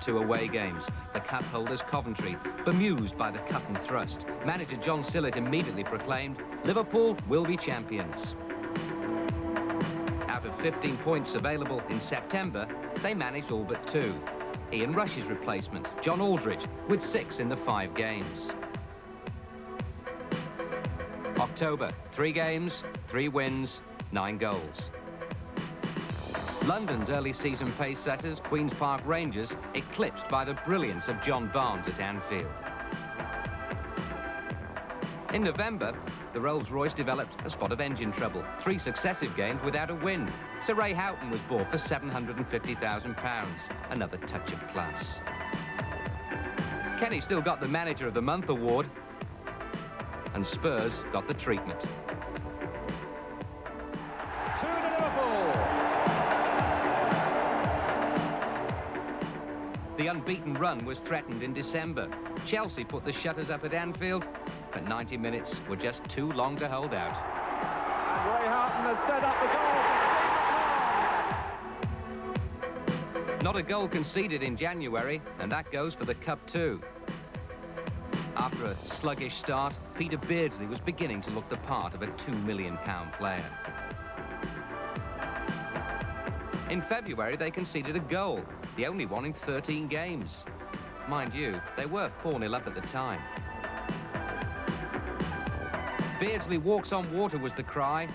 2 away games. The cup holders Coventry, bemused by the cut and thrust. Manager John Sillett immediately proclaimed, Liverpool will be champions. Out of 15 points available in September, they managed all but 2. Ian Rush's replacement, John Aldridge, with 6 in the 5 games. October, 3 games, 3 wins, 9 goals. London's early season pace setters, Queen's Park Rangers, eclipsed by the brilliance of John Barnes at Anfield. In November, the Rolls-Royce developed a spot of engine trouble. 3 successive games without a win. Sir Ray Houghton was bought for £750,000, another touch of class. Kenny still got the Manager of the Month award, and Spurs got the treatment. 2 to Liverpool. The unbeaten run was threatened in December. Chelsea put the shutters up at Anfield, but 90 minutes were just too long to hold out. And Ray Houghton has set up the goal for Steve. Not a goal conceded in January, and that goes for the Cup too. After a sluggish start, Peter Beardsley was beginning to look the part of a £2 million player. In February, they conceded a goal, the only one in 13 games. Mind you, they were 4-0 up at the time. Beardsley walks on water was the cry.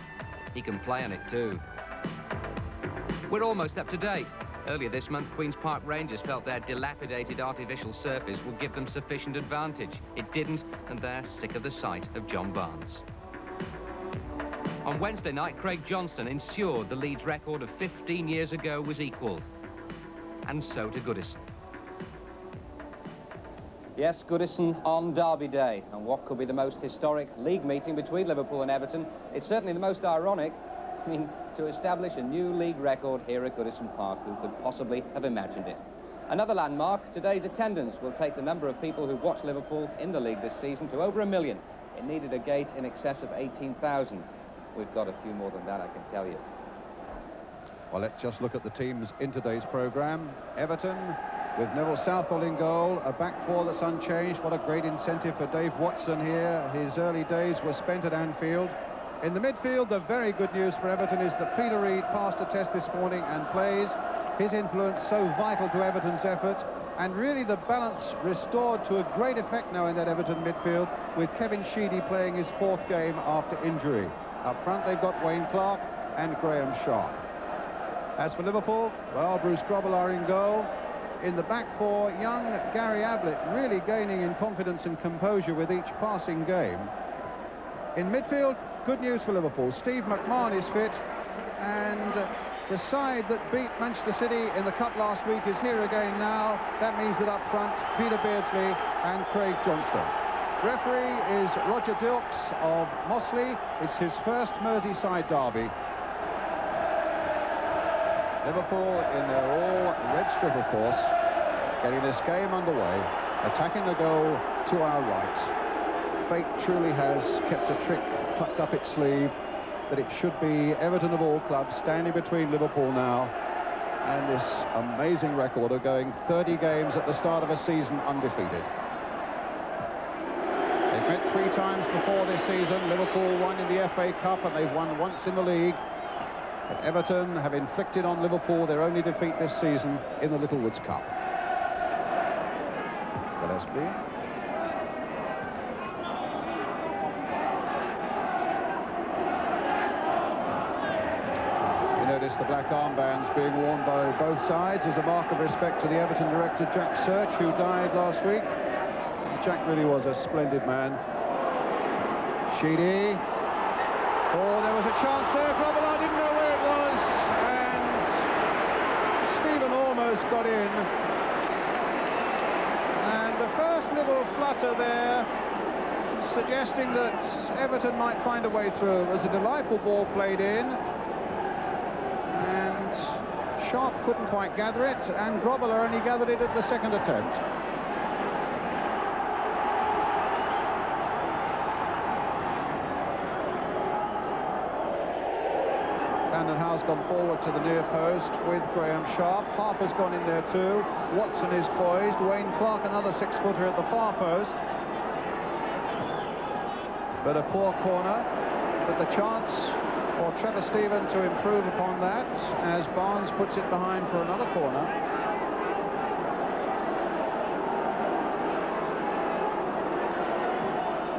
He can play on it too. We're almost up to date. Earlier this month, Queen's Park Rangers felt their dilapidated artificial surface would give them sufficient advantage. It didn't, and they're sick of the sight of John Barnes. On Wednesday night, Craig Johnston ensured the Leeds record of 15 years ago was equalled. And so to Goodison. Yes, Goodison on Derby Day, and what could be the most historic league meeting between Liverpool and Everton? It's certainly the most ironic. I mean, to establish a new league record here at Goodison Park, who could possibly have imagined it? Another landmark, today's attendance will take the number of people who've watched Liverpool in the league this season to over 1 million. It needed a gate in excess of 18,000. We've got a few more than that, I can tell you. Well, let's just look at the teams in today's programme. Everton, with Neville Southall in goal, a back four that's unchanged. What a great incentive for Dave Watson here. His early days were spent at Anfield. In the midfield, the very good news for Everton is that Peter Reid passed a test this morning and plays. His influence so vital to Everton's effort, and really the balance restored to a great effect now in that Everton midfield, with Kevin Sheedy playing his 4th game after injury. Up front, they've got Wayne Clark and Graham Sharp. As for Liverpool, well, Bruce Grobbelaar in goal. In the back four, young Gary Ablett really gaining in confidence and composure with each passing game. In midfield, good news for Liverpool. Steve McMahon is fit, and the side that beat Manchester City in the Cup last week is here again now. That means that up front, Peter Beardsley and Craig Johnston. Referee is Roger Dilks of Mossley. It's his first Merseyside derby. Liverpool in their all-red strip, of course, getting this game underway, attacking the goal to our right. Fate truly has kept a trick tucked up its sleeve, that it should be Everton of all clubs standing between Liverpool now and this amazing record of going 30 games at the start of a season undefeated. They've met 3 times before this season. Liverpool won in the FA Cup and they've won once in the league. But Everton have inflicted on Liverpool their only defeat this season in the Littlewoods Cup. Gillespie. You notice the black armbands being worn by both sides as a mark of respect to the Everton director Jack Search, who died last week. Jack really was a splendid man. Sheedy. Oh, there was a chance there. Grobbelaar didn't know where it was, and Stephen almost got in. And the first little flutter there, suggesting that Everton might find a way through. It was a delightful ball played in, and Sharp couldn't quite gather it, and Grobbelaar only gathered it at the 2nd attempt. Brandon Howe's gone forward to the near post with Graham Sharp. Harper's gone in there too. Watson is poised. Wayne Clark, another six-footer at the far post. But a poor corner. But the chance for Trevor Stephen to improve upon that as Barnes puts it behind for another corner.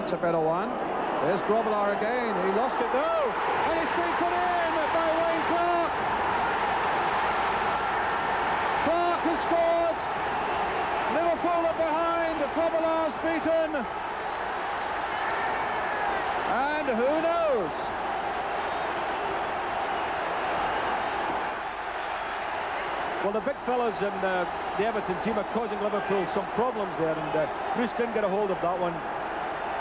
It's a better one. There's Grobbelaar again. He lost it though. And it's been put in by Wayne Clark. Clark has scored. Liverpool are behind. Grobbelaar's beaten. And who knows? Well, the big fellas in the Everton team are causing Liverpool some problems there, and Bruce didn't get a hold of that one.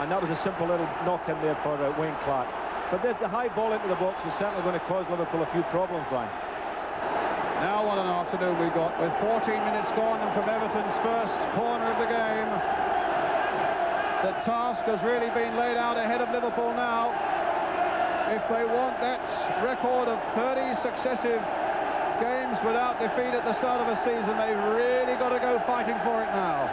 And that was a simple little knock in there for Wayne Clark. But there's the high ball into the box is certainly going to cause Liverpool a few problems, Brian. Now what an afternoon we've got with 14 minutes gone, and from Everton's first corner of the game. The task has really been laid out ahead of Liverpool now. If they want that record of 30 successive games without defeat at the start of a season, they've really got to go fighting for it now.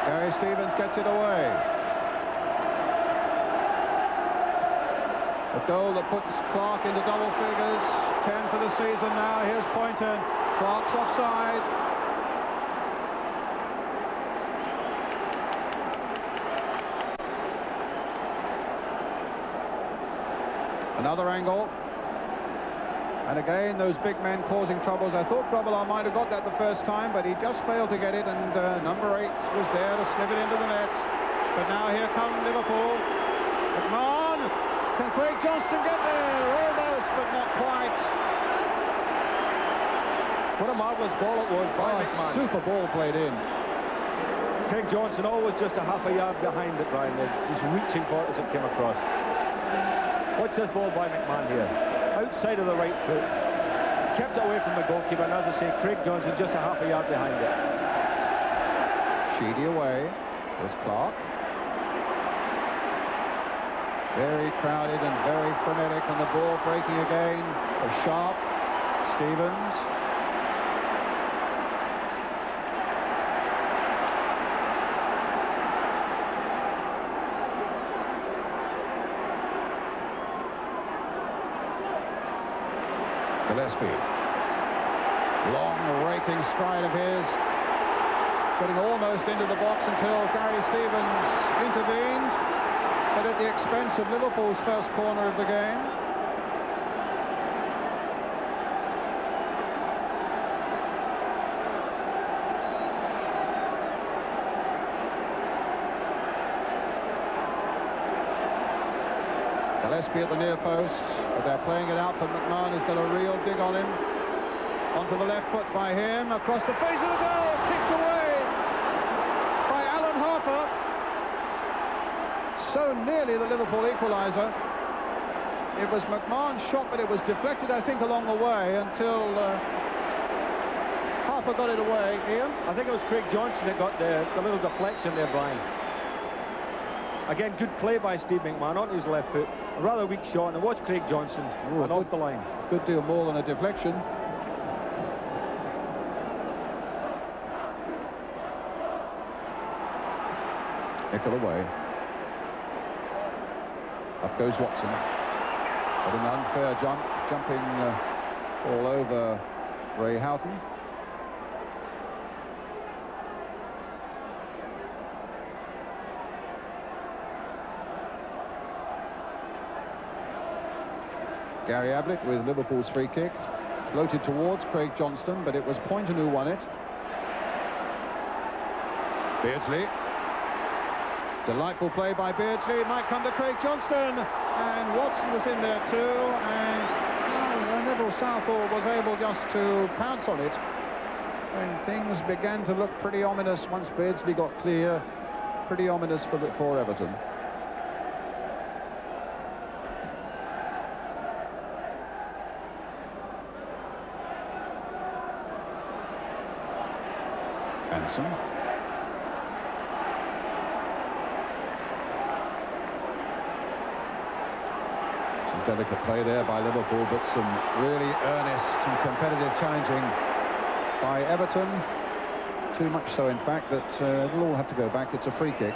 Gary Stevens gets it away. A goal that puts Clark into double figures. 10 for the season now. Here's Poynton. Clark's offside. Another angle. And again, those big men causing troubles. I thought Grobbelaar might have got that the first time, but he just failed to get it, and number 8 was there to slip it into the net. But now here come Liverpool. McMahon. Can Craig Johnston get there? Almost, but not quite. What a marvellous ball it was by McMahon. Super ball played in. Craig Johnson always just a half a yard behind it, Brian. They're just reaching for it as it came across. What's this ball by McMahon here? Outside of the right foot. Kept it away from the goalkeeper, and as I say, Craig Johnson just a half a yard behind it. Sheedy away. There's Clark. Very crowded and very frenetic, and the ball breaking again for Sharp. Stevens. Gillespie. Long raking stride of his, getting almost into the box until Gary Stevens intervened, but at the expense of Liverpool's first corner of the game. Gillespie at the near post, but they're playing it out, but McMahon has got a real dig on him. Onto the left foot by him, across the face of the goal, kicked away by Alan Harper. So nearly the Liverpool equaliser. It was McMahon's shot, but it was deflected, I think, along the way until Harper got it away. Ian? I think it was Craig Johnson that got the little deflection there, Brian. Again, good play by Steve McMahon onto his left foot. A rather weak shot, and it was Craig Johnson and off the line. Good deal more than a deflection. Nickel away. Up goes Watson. But an unfair jump, jumping all over Ray Houghton. Gary Ablett with Liverpool's free kick. Floated towards Craig Johnston, but it was Poynton who won it. Beardsley. Delightful play by Beardsley. It might come to Craig Johnston. And Watson was in there too. And Neville Southall was able just to pounce on it when things began to look pretty ominous once Beardsley got clear. Pretty ominous for Everton. Hansen. Some delicate play there by Liverpool, but some really earnest and competitive challenging by Everton. Too much so, in fact, that it'll all have to go back. It's a free kick.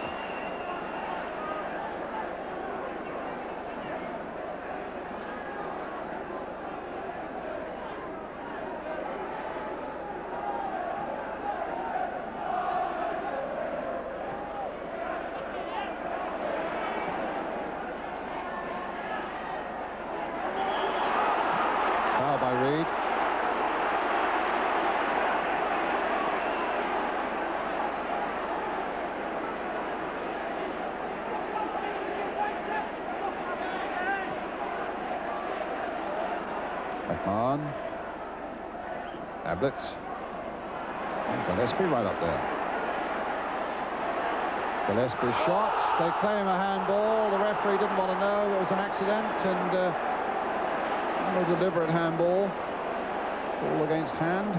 Foul by Reed. McMahon. Ablett. And Gillespie right up there. Gillespie's shot. They claim a handball. The referee didn't want to know. It was an accident and a deliberate handball. Ball against hand.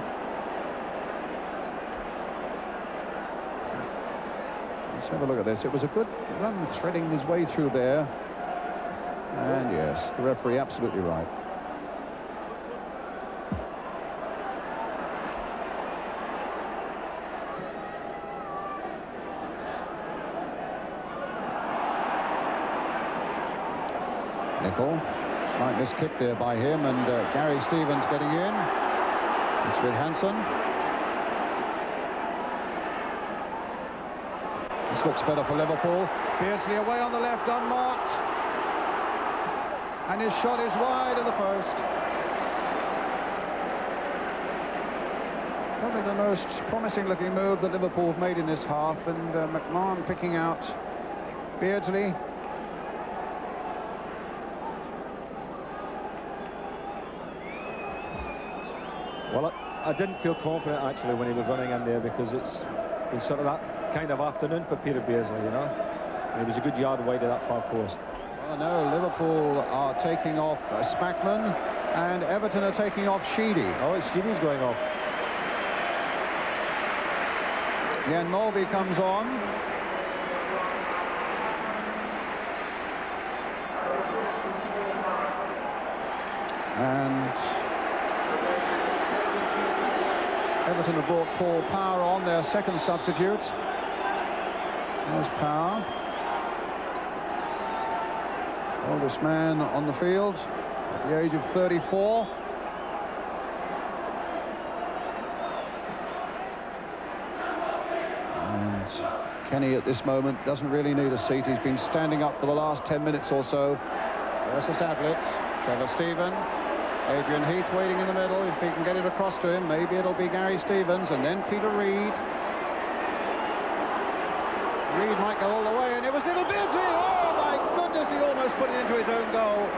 Let's have a look at this. It was a good run, threading his way through there. And yes, the referee absolutely right. Nicol, slight missed kick there by him, and Gary Stevens getting in. It's with Hansen. This looks better for Liverpool. Beardsley away on the left, unmarked. And his shot is wide of the post. Probably the most promising looking move that Liverpool have made in this half, and McMahon picking out Beardsley. Well, I didn't feel confident actually when he was running in there, because it's been sort of that kind of afternoon for Peter Beardsley, you know. And he was a good yard wide of that far post. Well, no, Liverpool are taking off Spackman, and Everton are taking off Sheedy. Oh, it's Sheedy's going off. Ian Mulvey comes on. And Everton have brought Paul Power on, their second substitute. There's Power. Oldest man on the field at the age of 34. And Kenny at this moment doesn't really need a seat. He's been standing up for the last 10 minutes or so. Versus Ablett. Trevor Stephen. Adrian Heath waiting in the middle. If he can get it across to him, maybe it'll be Gary Stevens, and then Peter Reid. Reid might go all the way, and it was little Beardsley. Oh my goodness, he almost put it into his own goal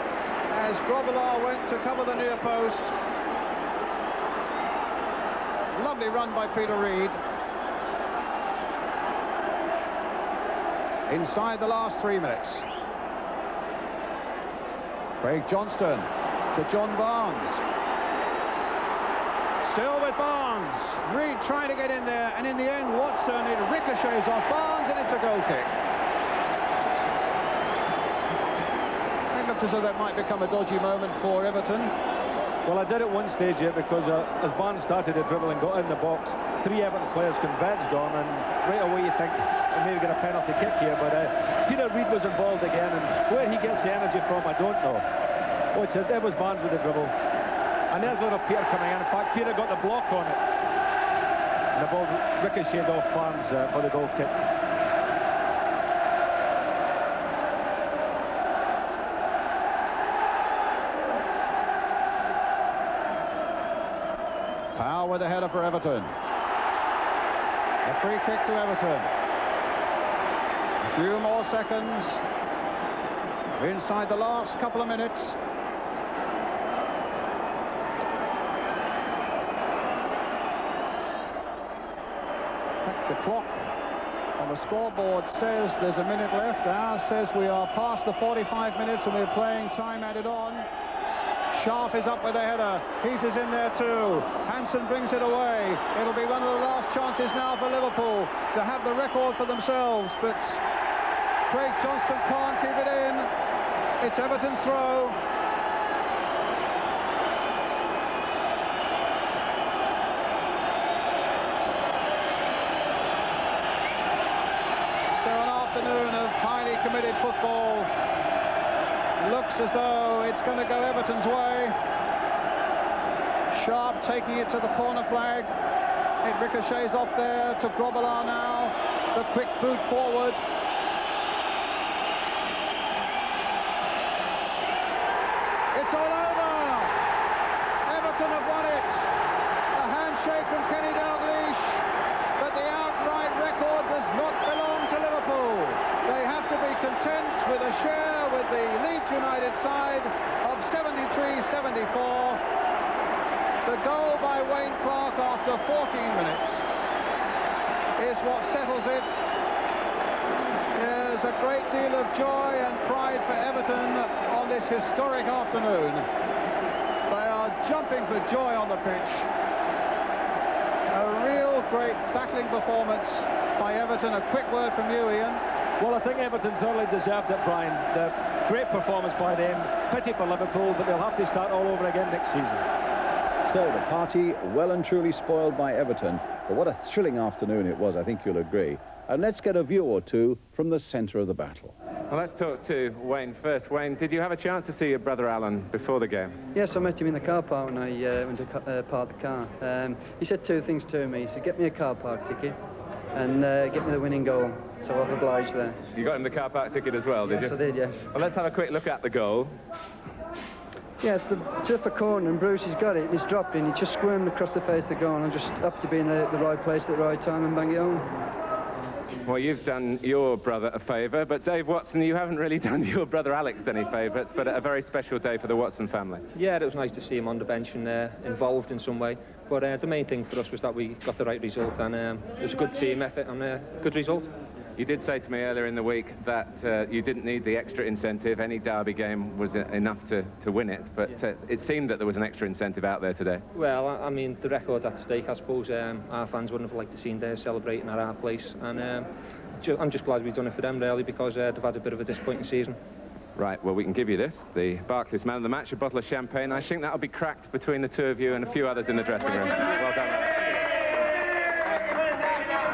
as Grobbelaar went to cover the near post. Lovely run by Peter Reid. Inside the last 3 minutes. Craig Johnston to John Barnes. Still with Barnes. Reid trying to get in there, and in the end, Watson, it ricochets off Barnes, and it's a goal kick. It looked as though that might become a dodgy moment for Everton. Well, I did at one stage here, because as Barnes started to dribble and got in the box, 3 Everton players converged on, and right away you think, well, maybe get a penalty kick here, but Peter Reid was involved again, and where he gets the energy from, I don't know. Oh, it was Barnes with the dribble. And there's little Peter coming in. In fact, Peter got the block on it. And the ball ricocheted off Barnes for the goal kick. Power with a header for Everton. A free kick to Everton. A few more seconds. Inside the last couple of minutes. The clock on the scoreboard says there's a minute left. Ours says we are past the 45 minutes and we're playing time added on. Sharp is up with a header. Heath is in there too. Hansen brings it away. It'll be one of the last chances now for Liverpool to have the record for themselves, but Craig Johnston can't keep it in. It's Everton's throw. So an afternoon of highly committed football. Looks as though it's going to go Everton's way. Sharp taking it to the corner flag. It ricochets off there to Grobbelaar now. The quick boot forward. It's all over. Everton have won it. A handshake from Kenny Dalglish, but the outright record does not belong to Liverpool. They have to be content with a share with the Leeds United side of 73-74. The goal by Wayne Clark after 14 minutes is what settles it. There's a great deal of joy and pride for Everton on this historic afternoon. They are jumping for joy on the pitch. A real great battling performance by Everton. A quick word from you, Ian. Well, I think Everton thoroughly deserved it, Brian. The great performance by them. Pity for Liverpool, but they'll have to start all over again next season. So the party well and truly spoiled by Everton, but what a thrilling afternoon it was, I think you'll agree. And let's get a view or two from the centre of the battle. Well, let's talk to Wayne first. Wayne, did you have a chance to see your brother Alan before the game? Yes, I met him in the car park when I went to park the car. He said two things to me. He said, get me a car park ticket and get me the winning goal. So I've obliged there. You got him the car park ticket as well, did you? Yes, I did, yes. Well, let's have a quick look at the goal. Yes, it's up a corner and Bruce has got it and it's dropped in. He just squirmed across the face of the goal and just up to be in the right place at the right time and bang it home. Well, you've done your brother a favour, but Dave Watson, you haven't really done your brother Alex any favours, but a very special day for the Watson family. Yeah, it was nice to see him on the bench and involved in some way. But the main thing for us was that we got the right result, and it was a good team effort and a good result. You did say to me earlier in the week that you didn't need the extra incentive. Any derby game was enough to win it, but it seemed that there was an extra incentive out there today. Well, I mean, the record's at stake. I suppose our fans wouldn't have liked to see them celebrating at our place, and I'm just glad we've done it for them, really, because they've had a bit of a disappointing season. Right, well, we can give you this, the Barclays Man of the Match, a bottle of champagne. I think that'll be cracked between the two of you and a few others in the dressing room. Well done.